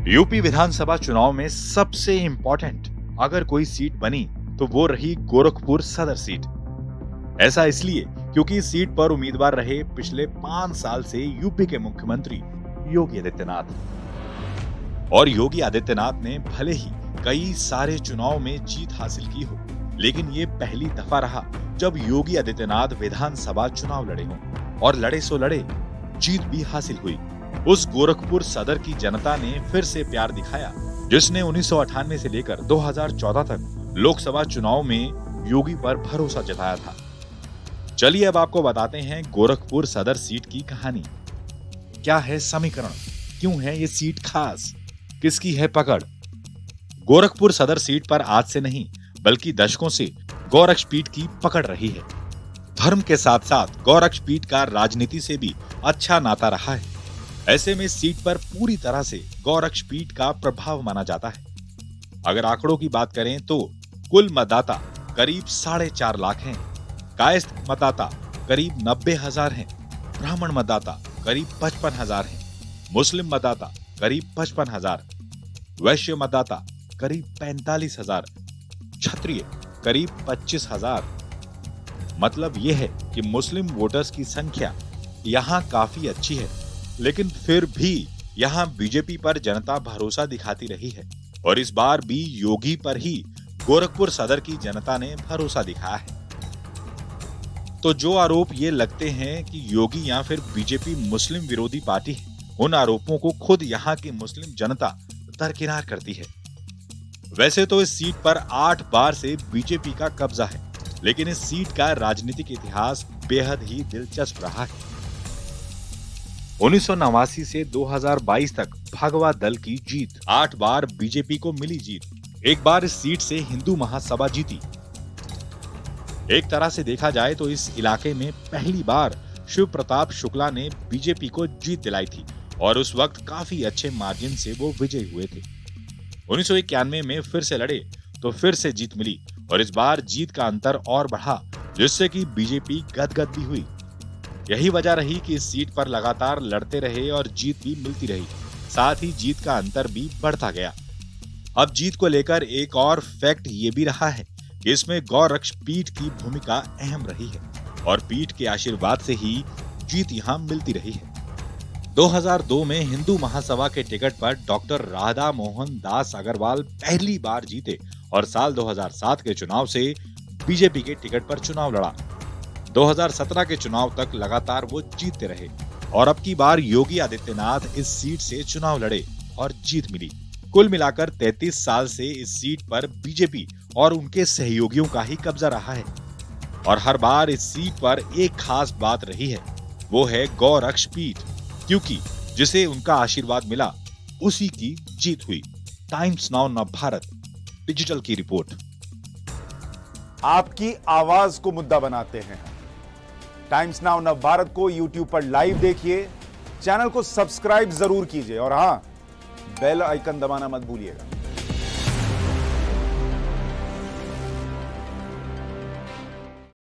UP विधानसभा चुनाव में सबसे इंपॉर्टेंट अगर कोई सीट बनी तो वो रही गोरखपुर सदर सीट। ऐसा इसलिए क्योंकि इस सीट पर उम्मीदवार रहे पिछले 5 साल से यूपी के मुख्यमंत्री योगी आदित्यनाथ। और योगी आदित्यनाथ ने भले ही कई सारे चुनाव में जीत हासिल की हो, लेकिन ये पहली दफा रहा जब योगी आदित्यनाथ विधानसभा चुनाव लड़े हों, और लड़े सो लड़े, जीत भी हासिल हुई। उस गोरखपुर सदर की जनता ने फिर से प्यार दिखाया जिसने 1998 से लेकर 2014 तक लोकसभा चुनाव में योगी पर भरोसा जताया था। चलिए अब आपको बताते हैं गोरखपुर सदर सीट की कहानी। क्या है समीकरण, क्यों है ये सीट खास, किसकी है पकड़। गोरखपुर सदर सीट पर आज से नहीं बल्कि दशकों से गौरक्ष पीठ की पकड़ रही है। धर्म के साथ साथ गौरक्ष पीठ का राजनीति से भी अच्छा नाता रहा है। ऐसे में सीट पर पूरी तरह से गौरक्ष पीठ का प्रभाव माना जाता है। अगर आंकड़ों की बात करें तो कुल मतदाता करीब 4.5 लाख हैं, कायस्थ मतदाता करीब 90,000 हैं, ब्राह्मण मतदाता करीब 55,000 हैं, मुस्लिम मतदाता करीब 55,000, वैश्य मतदाता करीब 45,000, क्षत्रिय करीब 25,000। मतलब यह है कि मुस्लिम वोटर्स की संख्या यहाँ काफी अच्छी है, लेकिन फिर भी यहाँ बीजेपी पर जनता भरोसा दिखाती रही है और इस बार भी योगी पर ही गोरखपुर सदर की जनता ने भरोसा दिखाया है। तो जो आरोप ये लगते हैं कि योगी या फिर बीजेपी मुस्लिम विरोधी पार्टी है, उन आरोपों को खुद यहाँ की मुस्लिम जनता दरकिनार करती है। वैसे तो इस सीट पर 8 बार से बीजेपी का कब्जा है, लेकिन इस सीट का राजनीतिक इतिहास बेहद ही दिलचस्प रहा है। 1989 से 2022 तक भगवा दल की जीत, 8 बार बीजेपी को मिली जीत, एक बार इस सीट से हिंदू महासभा जीती। एक तरह से देखा जाए तो इस इलाके में पहली बार शिव प्रताप शुक्ला ने बीजेपी को जीत दिलाई थी और उस वक्त काफी अच्छे मार्जिन से वो विजयी हुए थे। 1991 में फिर से लड़े तो फिर से जीत मिली और इस बार जीत का अंतर और बढ़ा, जिससे कि बीजेपी गदगद भी हुई। यही वजह रही कि इस सीट पर लगातार लड़ते रहे और जीत भी मिलती रही, साथ ही जीत का अंतर भी बढ़ता गया। अब जीत को लेकर एक और फैक्ट ये भी रहा है कि इसमें गौरक्ष पीठ की भूमिका अहम रही है और पीठ के आशीर्वाद से ही जीत यहाँ मिलती रही है। 2002 में हिंदू महासभा के टिकट पर डॉक्टर राधा मोहन दास अग्रवाल पहली बार जीते और साल 2007 के चुनाव से बीजेपी के टिकट पर चुनाव लड़ा। 2017 के चुनाव तक लगातार वो जीतते रहे और अब की बार योगी आदित्यनाथ इस सीट से चुनाव लड़े और जीत मिली। कुल मिलाकर 33 साल से इस सीट पर बीजेपी और उनके सहयोगियों का ही कब्जा रहा है और हर बार इस सीट पर एक खास बात रही है, वो है गौरक्ष पीठ, क्योंकि जिसे उनका आशीर्वाद मिला उसी की जीत हुई। टाइम्स नाउ नवभारत डिजिटल की रिपोर्ट। आपकी आवाज को मुद्दा बनाते हैं। टाइम्स नाउ नवभारत को यूट्यूब पर लाइव देखिए, चैनल को सब्सक्राइब जरूर कीजिए और हां, बेल आइकन दबाना मत भूलिएगा।